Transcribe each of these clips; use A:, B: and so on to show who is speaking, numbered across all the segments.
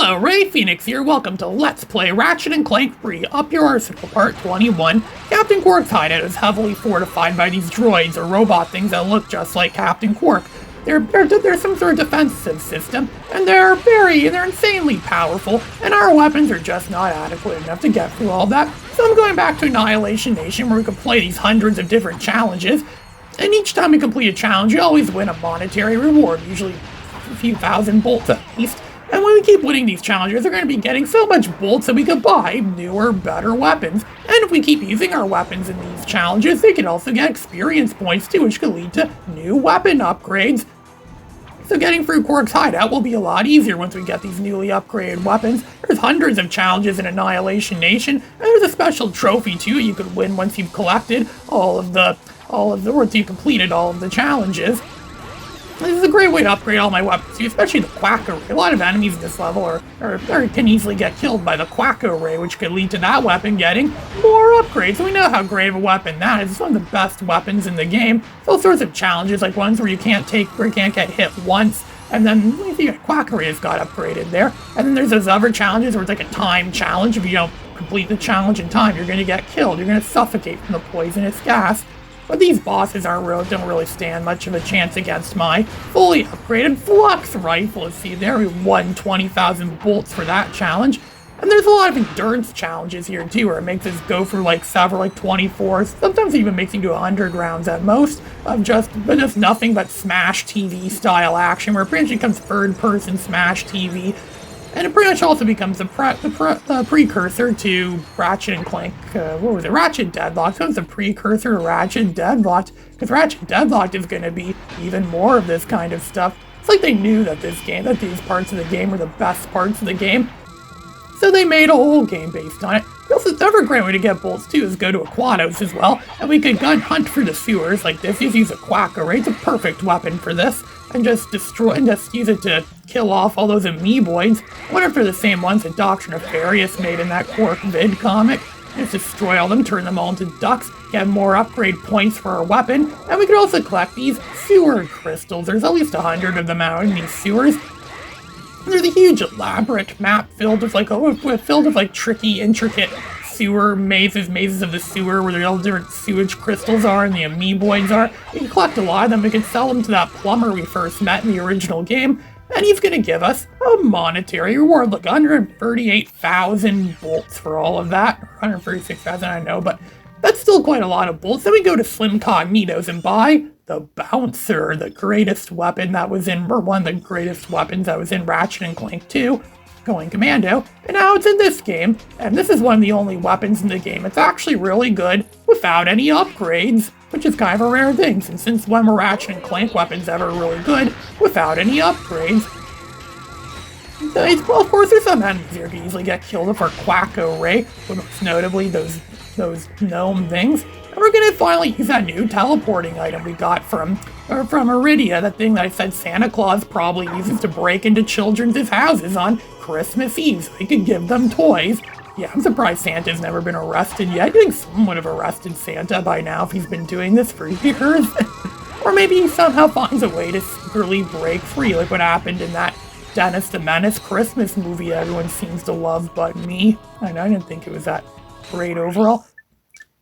A: Hello, Ray Phoenix here. Welcome to Let's Play Ratchet and Clank Free Up Your Arsenal Part 21. Captain Quark's hideout is heavily fortified by these droids or robot things that look just like Captain Quark. They're some sort of defensive system, and they're insanely powerful, and our weapons are just not adequate enough to get through all that. So I'm going back to Annihilation Nation where we can play these hundreds of different challenges, and each time we complete a challenge, you always win a monetary reward, usually a few thousand bolts at least. And when we keep winning these challenges, we're going to be getting so much bolts that we could buy newer, better weapons. And if we keep using our weapons in these challenges, they can also get experience points too, which could lead to new weapon upgrades. So getting through Quark's hideout will be a lot easier once we get these newly upgraded weapons. There's hundreds of challenges in Annihilation Nation, and there's a special trophy too you could win once you've collected once you've completed all of the challenges. This is a great way to upgrade all my weapons, especially the Quack Array. A lot of enemies in this level can easily get killed by the Quack Array, which could lead to that weapon getting more upgrades. We know how great of a weapon that is. It's one of the best weapons in the game. There's all sorts of challenges, like ones where you can't get hit once, and then the Quack Array has got upgraded there. And then there's those other challenges where it's like a time challenge. If you don't complete the challenge in time, you're going to get killed. You're going to suffocate from the poisonous gas. But these bosses don't really stand much of a chance against my fully upgraded Flux Rifle. See there, we won 20,000 bolts for that challenge. And there's a lot of endurance challenges here too, where it makes us go for several 24, sometimes it even makes you do 100 rounds at most, of just nothing but Smash TV style action, where it pretty much becomes third-person Smash TV. And it pretty much also becomes the precursor to Ratchet and Clank, Ratchet Deadlocked. So it's a precursor to Ratchet Deadlocked, because Ratchet Deadlocked is going to be even more of this kind of stuff. It's like they knew that these parts of the game were the best parts of the game, so they made a whole game based on it. Also, another great way to get bolts too is go to Aquatos as well, and we could hunt through the sewers like this. Just use a Quack Array. It's a perfect weapon for this, and just use it to kill off all those amoeboids. I wonder if they're the same ones that Dr. Nefarious made in that Quark vid comic. Just destroy all them, turn them all into ducks, get more upgrade points for our weapon, and we could also collect these sewer crystals. There's at least 100 of them out in these sewers. There's a huge elaborate map filled with tricky, intricate sewer mazes of the sewer where all the different sewage crystals are and the amoeboids are. We can collect a lot of them. We can sell them to that plumber we first met in the original game, and he's going to give us a monetary reward. Look, 138,000 bolts for all of that. 136,000, I know, but that's still quite a lot of bolts. Then we go to Slim Cognitos and buy the Bouncer, the greatest weapon that was in, or one of the greatest weapons that was in Ratchet and Clank 2, going commando, and now it's in this game, and this is one of the only weapons in the game. It's actually really good without any upgrades, which is kind of a rare thing, since when were Ratchet and Clank weapons ever really good without any upgrades? Well, of course, there's some enemies here who can easily get killed with our Quack Array, most notably those gnome things. And we're going to finally use that new teleporting item we got from Iridia, that thing that I said Santa Claus probably uses to break into children's houses on Christmas Eve so he could give them toys. Yeah, I'm surprised Santa's never been arrested yet. I think someone would have arrested Santa by now if he's been doing this for years. Or maybe he somehow finds a way to secretly break free, like what happened in that Dennis the Menace Christmas movie everyone seems to love but me. I didn't think it was that great overall.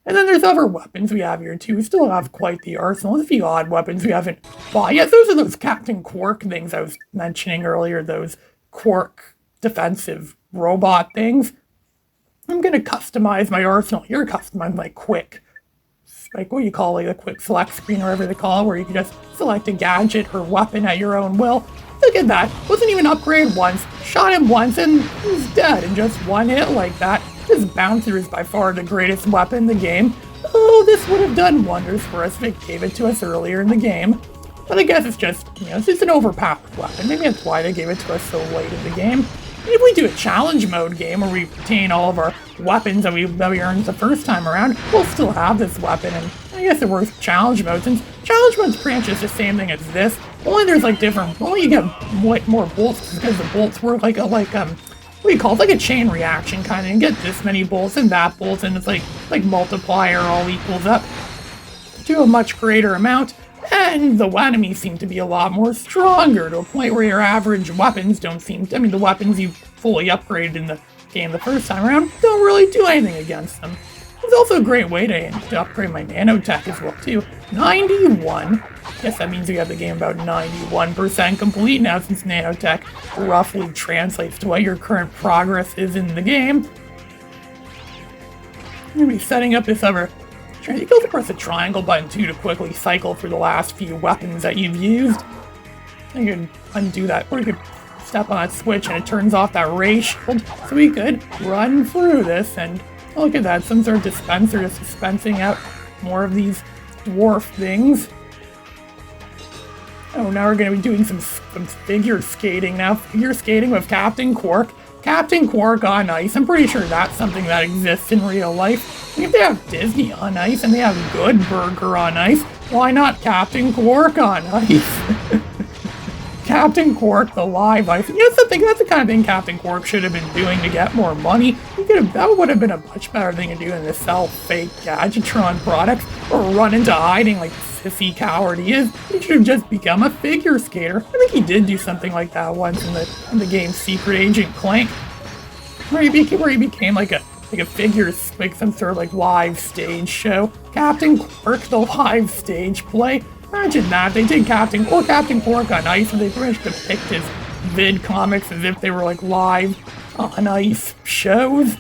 A: And then there's other weapons we have here too. We still have quite the arsenal. There's a few odd weapons we haven't bought yet. Those are those Captain Quark things I was mentioning earlier, those Quark defensive robot things. I'm going to customize my arsenal here, customize my quick, what do you call it, a quick select screen or whatever they call it, where you can just select a gadget or weapon at your own will. Look at that. Wasn't even upgraded once. Shot him once and he's dead in just one hit like that. This Bouncer is by far the greatest weapon in the game. Oh, this would have done wonders for us if it gave it to us earlier in the game. But I guess it's just, it's just an overpowered weapon. Maybe that's why they gave it to us so late in the game. If we do a challenge mode game where we obtain all of our weapons that we earned the first time around, we'll still have this weapon, and I guess it works challenge mode, since challenge mode's pretty much just the same thing as this. Only there's only you get more bolts because the bolts work like a chain reaction kind of, and get this many bolts and that bolts, and it's like multiplier all equals up to a much greater amount. And the enemies seem to be a lot more stronger, to a point where your average weapons don't seem to, the weapons you fully upgraded in the game the first time around don't really do anything against them. It's also a great way to upgrade my nanotech as well, too. 91. Guess that means we have the game about 91% complete now, since nanotech roughly translates to what your current progress is in the game. I'm going to be setting up this other... You can also press the triangle button, too, to quickly cycle through the last few weapons that you've used. You can undo that, or you could step on that switch and it turns off that ray shield. So we could run through this, and oh, look at that, some sort of dispenser just dispensing out more of these dwarf things. Oh, now we're going to be doing some figure skating now. Figure skating with Captain Quark. Captain Quark on ice. I'm pretty sure that's something that exists in real life. If they have Disney on ice and they have Good Burger on ice, why not Captain Quark on ice? Captain Quark, the live ice. You know something, that's the kind of thing Captain Quark should have been doing to get more money. That would have been a much better thing to do than to sell fake Gadgetron products or run into hiding like the sissy coward he is. He should have just become a figure skater. I think he did do something like that once in the game Secret Agent Clank, where he became like a figure, like some sort of like live stage show. Captain Quark, the live stage play. Imagine that, they did Captain Quark on ice, and they pretty much depict his vid comics as if they were like live on ice shows.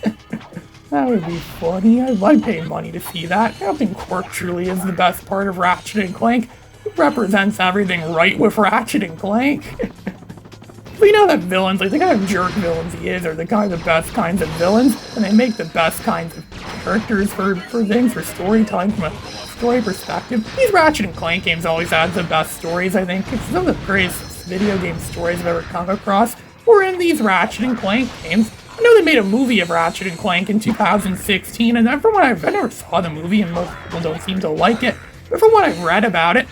A: That would be funny. I'd pay money to see that. Captain Quark truly is the best part of Ratchet and Clank. It represents everything right with Ratchet and Clank. We know that villains, like the kind of jerk villains he is, are the best kinds of villains, and they make the best kinds of characters for things, for storytelling from a story perspective. These Ratchet and Clank games always had the best stories, I think. It's some of the greatest video game stories I've ever come across were in these Ratchet and Clank games. I know they made a movie of Ratchet and Clank in 2016, and from what I never saw the movie, and most people don't seem to like it, but from what I've read about it,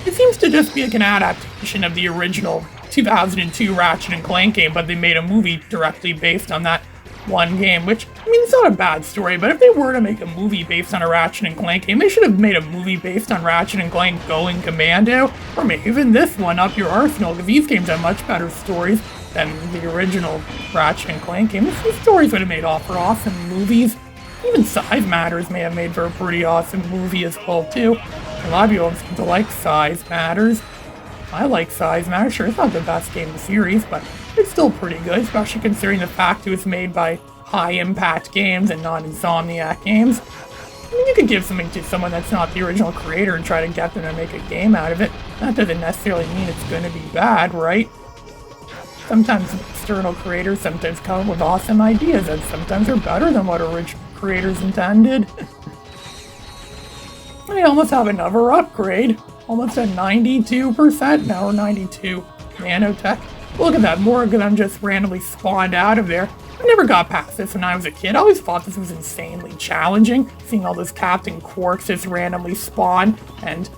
A: it seems to just be like an adaptation of the original 2002 Ratchet and Clank game, but they made a movie directly based on that one game, which, it's not a bad story, but if they were to make a movie based on a Ratchet and Clank game, they should have made a movie based on Ratchet and Clank Going Commando, or maybe even this one, Up Your Arsenal, because these games have much better stories than the original Ratchet and Clank game. These stories would have made for awesome movies. Even Size Matters may have made for a pretty awesome movie as well, too. A lot of people don't seem to like Size Matters. I like Size Matters. Sure, it's not the best game in the series, but it's still pretty good, especially considering the fact it was made by high-impact games and not Insomniac games. You could give something to someone that's not the original creator and try to get them to make a game out of it. That doesn't necessarily mean it's going to be bad, right? Sometimes external creators sometimes come up with awesome ideas that sometimes are better than what original creators intended. I almost have another upgrade. Almost at 92%, now we're 92 nanotech. Look at that, more of them just randomly spawned out of there. I never got past this when I was a kid. I always thought this was insanely challenging, seeing all those Captain Quarks just randomly spawn, and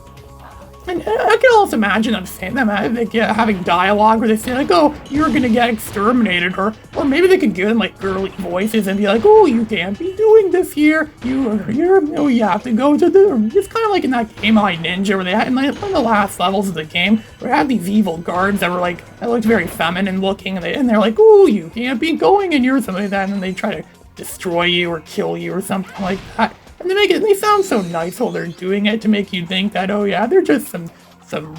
A: I can also imagine them saying them having dialogue where they say like, "Oh, you're gonna get exterminated," or maybe they could give them like girly voices and be like, "Oh, you can't be doing this here. You have to go to the." It's kind of like in that game I Ninja, where they had in one of the last levels of the game, where they had these evil guards that were like that looked very feminine looking, and they're like, "Oh, you can't be going in here," or something like that, and then they try to destroy you or kill you or something like that. And they sound so nice while they're doing it to make you think that, oh yeah, they're just some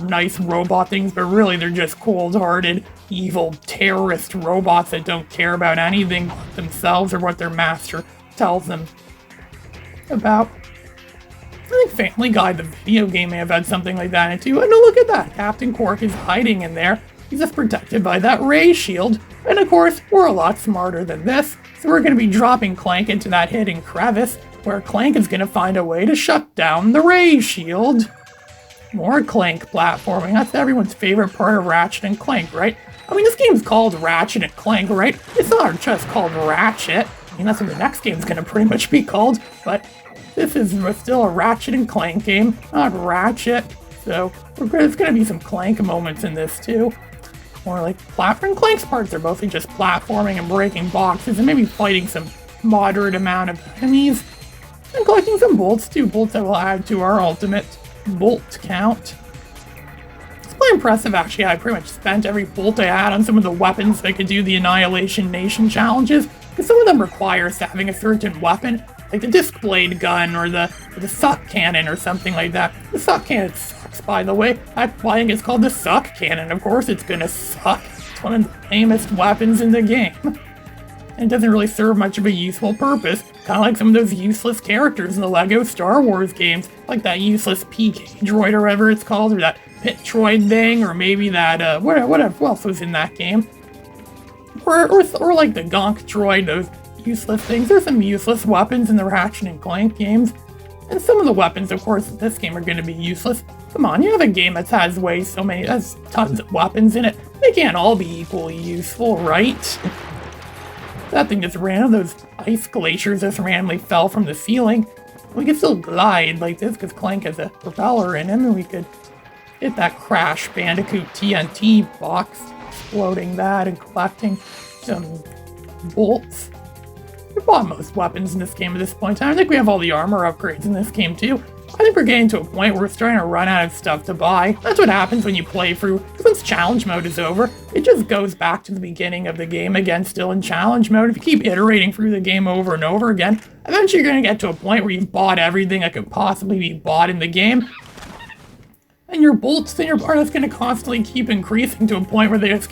A: nice robot things, but really they're just cold-hearted, evil, terrorist robots that don't care about anything but themselves or what their master tells them about. I think Family Guy, the video game, may have had something like that in it too. And look at that, Captain Quark is hiding in there. He's just protected by that ray shield. And of course, we're a lot smarter than this, so we're going to be dropping Clank into that hidden crevice, where Clank is going to find a way to shut down the ray shield. More Clank platforming. That's everyone's favorite part of Ratchet and Clank, right? This game's called Ratchet and Clank, right? It's not just called Ratchet. That's what the next game's going to pretty much be called, but this is still a Ratchet and Clank game, not Ratchet. So there's going to be some Clank moments in this too. More like platforming. Clank's parts are mostly just platforming and breaking boxes and maybe fighting some moderate amount of enemies. And collecting some bolts too, bolts that will add to our ultimate. bolt count. It's quite impressive, actually. I pretty much spent every bolt I had on some of the weapons that could do the Annihilation Nation challenges, because some of them require us having a certain weapon, like the disc blade gun or the suck cannon or something like that. The suck cannon sucks, by the way. I think it's called the suck cannon. Of course it's gonna suck. It's one of the lamest weapons in the game. And it doesn't really serve much of a useful purpose. Kind of like some of those useless characters in the LEGO Star Wars games, like that useless PK droid or whatever it's called, or that pit droid thing, or maybe that, whatever else was in that game. Or like the gonk droid, those useless things. There's some useless weapons in the Ratchet and Clank games. And some of the weapons, of course, in this game are going to be useless. Come on, you have a game that has has tons of weapons in it. They can't all be equally useful, right? That thing just ran, those ice glaciers just randomly fell from the ceiling. We could still glide like this because Clank has a propeller in him, and we could hit that Crash Bandicoot TNT box, exploding that and collecting some bolts. We bought most weapons in this game at this point in time. I think we have all the armor upgrades in this game too. I think we're getting to a point where we're starting to run out of stuff to buy. That's what happens when you play through. Once challenge mode is over, it just goes back to the beginning of the game again, still in challenge mode. If you keep iterating through the game over and over again, eventually you're going to get to a point where you've bought everything that could possibly be bought in the game. And your bolts and your bar that's going to constantly keep increasing to a point where there's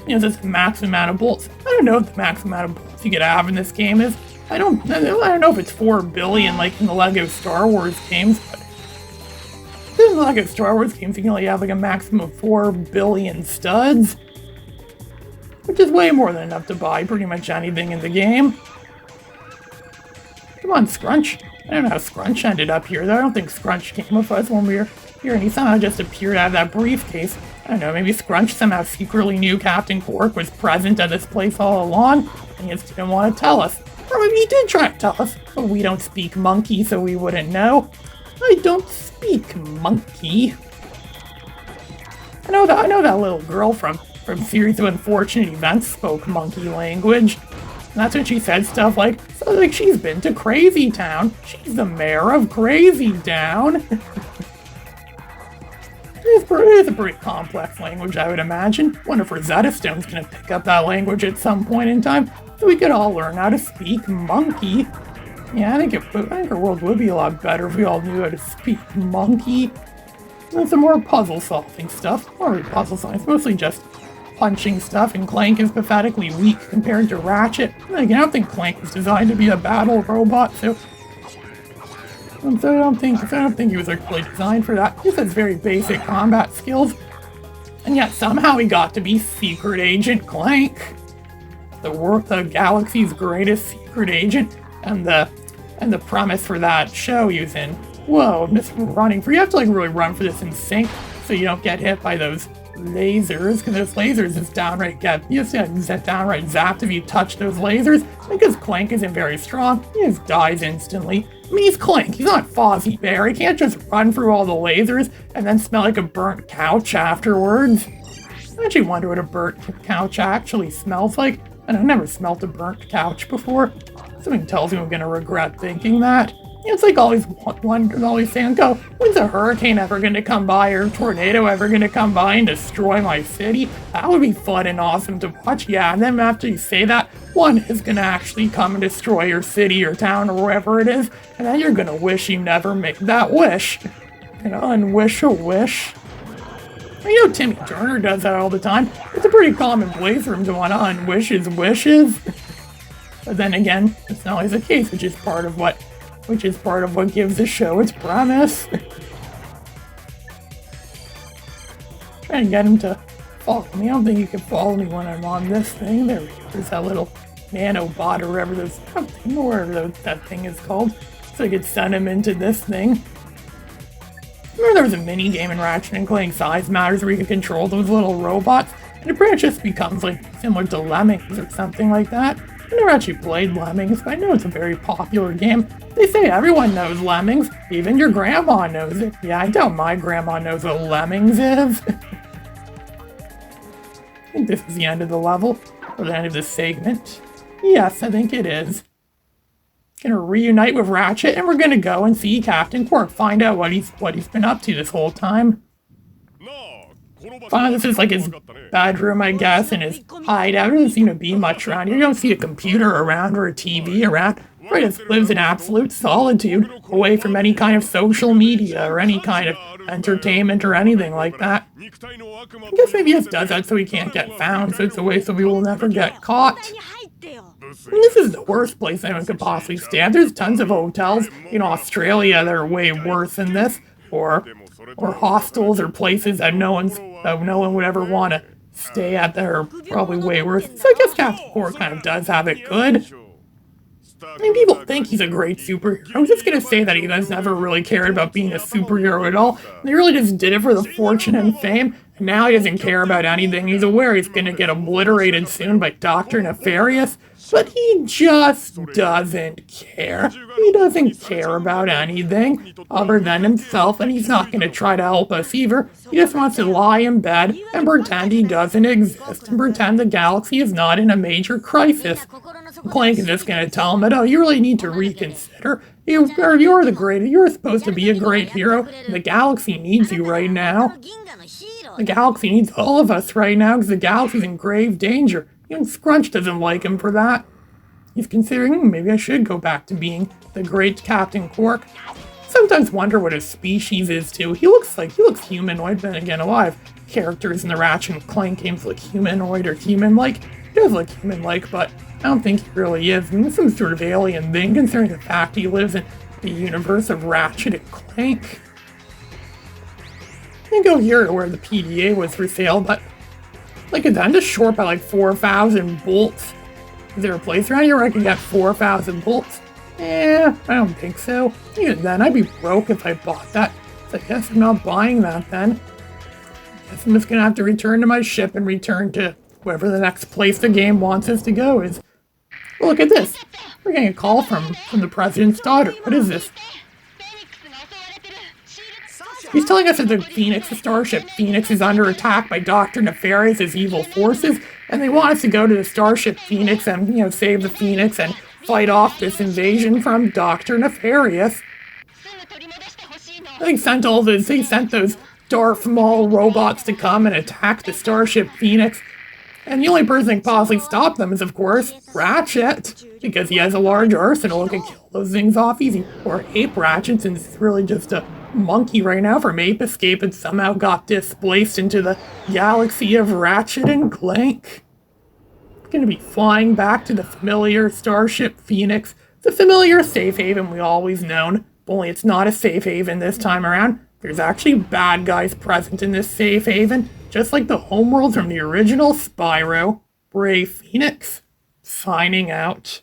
A: this max amount of bolts. I don't know what the max amount of bolts you could have in this game is. I don't know if it's 4 billion like in the LEGO Star Wars games, but in the LEGO Star Wars games you can only have like a maximum of 4 billion studs, which is way more than enough to buy pretty much anything in the game. Come on, Scrunch. I don't know how Scrunch ended up here, though. I don't think Scrunch came with us when we were here, and he somehow just appeared out of that briefcase. I don't know, maybe Scrunch somehow secretly knew Captain Quark was present at this place all along, and he just didn't want to tell us. Or maybe he did try to tell us, but we don't speak monkey, so we wouldn't know. I don't speak monkey. I know that little girl from Series of Unfortunate Events spoke monkey language. And that's when she said stuff like, so like she's been to Crazy Town. She's the mayor of Crazy Town. It's a pretty complex language, I would imagine. Wonder if Rosetta Stone's gonna pick up that language at some point in time, so we could all learn how to speak monkey. Yeah, I think our world would be a lot better if we all knew how to speak monkey. And some more puzzle-solving stuff. Not really puzzle-solving, it's mostly just punching stuff, and Clank is pathetically weak compared to Ratchet. And again, I don't think Clank was designed to be a battle robot, so I don't think he was really designed for that. He has very basic combat skills, and yet somehow he got to be Secret Agent Clank, the galaxy's greatest secret agent, and the premise for that show he was in. Whoa, I'm just running for you have to like really run for this in sync so you don't get hit by those lasers, because those lasers just downright downright zapped if you touch those lasers. Because Clank isn't very strong, he just dies instantly. I mean, he's Clank, he's not Fozzie Bear, he can't just run through all the lasers and then smell like a burnt couch afterwards. I actually wonder what a burnt couch actually smells like, and I've never smelled a burnt couch before. Something tells me I'm gonna regret thinking that. It's like always saying, go, when's a hurricane ever gonna come by or a tornado ever gonna come by and destroy my city? That would be fun and awesome to watch. Yeah, and then after you say that, one is gonna actually come and destroy your city or town or wherever it is, and then you're gonna wish you never made that wish. Unwish a wish. You know Timmy Turner does that all the time. It's a pretty common place for him to want to unwish his wishes. But then again, it's not always the case, which is part of what gives the show its premise. Trying to get him to follow me. I don't think you can follow me when I'm on this thing. There's that little nanobot or whatever that thing is called. So I could send him into this thing. Remember there was a mini game in Ratchet and Clank Size Matters where you could control those little robots, and it pretty much just becomes like similar to Lemmings or something like that. I never actually played Lemmings, but I know it's a very popular game. They say everyone knows Lemmings, even your grandma knows it. Yeah, I doubt my grandma knows what Lemmings is. I think this is the end of the level, or the end of this segment. Yes, I think it is. Gonna reunite with Ratchet, and we're gonna go and see Captain Quirk, find out what he's been up to this whole time. This is like his bedroom, I guess, and his hideout. There doesn't seem to be much around here. You don't see a computer around or a TV around. He just lives in absolute solitude, away from any kind of social media or any kind of entertainment or anything like that. I guess maybe he just does that so he can't get found, so it's a way so we will never get caught. And this is the worst place anyone could possibly stay. There's tons of hotels in Australia that are way worse than this, or hostels or places that no one would ever want to stay at that are probably way worse. So I guess Captain Quirk kind of does have it good. I mean, people think he's a great superhero. I was just gonna say that he has never really cared about being a superhero at all. He really just did it for the fortune and fame, and now he doesn't care about anything. He's aware he's gonna get obliterated soon by Dr. Nefarious, but he just doesn't care. He doesn't care about anything other than himself, and he's not gonna try to help us either. He just wants to lie in bed and pretend he doesn't exist, and pretend the galaxy is not in a major crisis. Clank is just gonna tell him that, oh, you really need to reconsider. You're supposed to be a great hero. The galaxy needs you right now. The galaxy needs all of us right now because the galaxy's in grave danger. Even Scrunch doesn't like him for that. He's considering, maybe I should go back to being the great Captain Quirk. Sometimes wonder what his species is too. He looks humanoid, but then again, a lot of characters in the Ratchet and Clank games look humanoid or human-like. He does look human-like, but I don't think he really is. I mean, some sort of alien thing, considering the fact he lives in the universe of Ratchet and Clank. I can go here to where the PDA was for sale, but like I'm just short by like 4,000 bolts. Is there a place around here where I can get 4,000 bolts? I don't think so. Even then, I'd be broke if I bought that. So I guess I'm not buying that then. I guess I'm just gonna have to return to my ship and return to wherever the next place the game wants us to go is. Oh, look at this. We're getting a call from the president's daughter. What is this? He's telling us that the Starship Phoenix is under attack by Dr. Nefarious' evil forces, and they want us to go to the Starship Phoenix and, save the Phoenix and fight off this invasion from Dr. Nefarious. They sent those Darth Maul robots to come and attack the Starship Phoenix. And the only person that can possibly stop them is, of course, Ratchet, because he has a large arsenal and can kill those things off easy. Or Ape Ratchet, since it's really just a monkey right now from Ape Escape and somehow got displaced into the galaxy of Ratchet and Clank. It's gonna be flying back to the familiar Starship Phoenix, the familiar safe haven we always known, only it's not a safe haven this time around. There's actually bad guys present in this safe haven, just like the homeworld from the original Spyro. Brave Phoenix, signing out.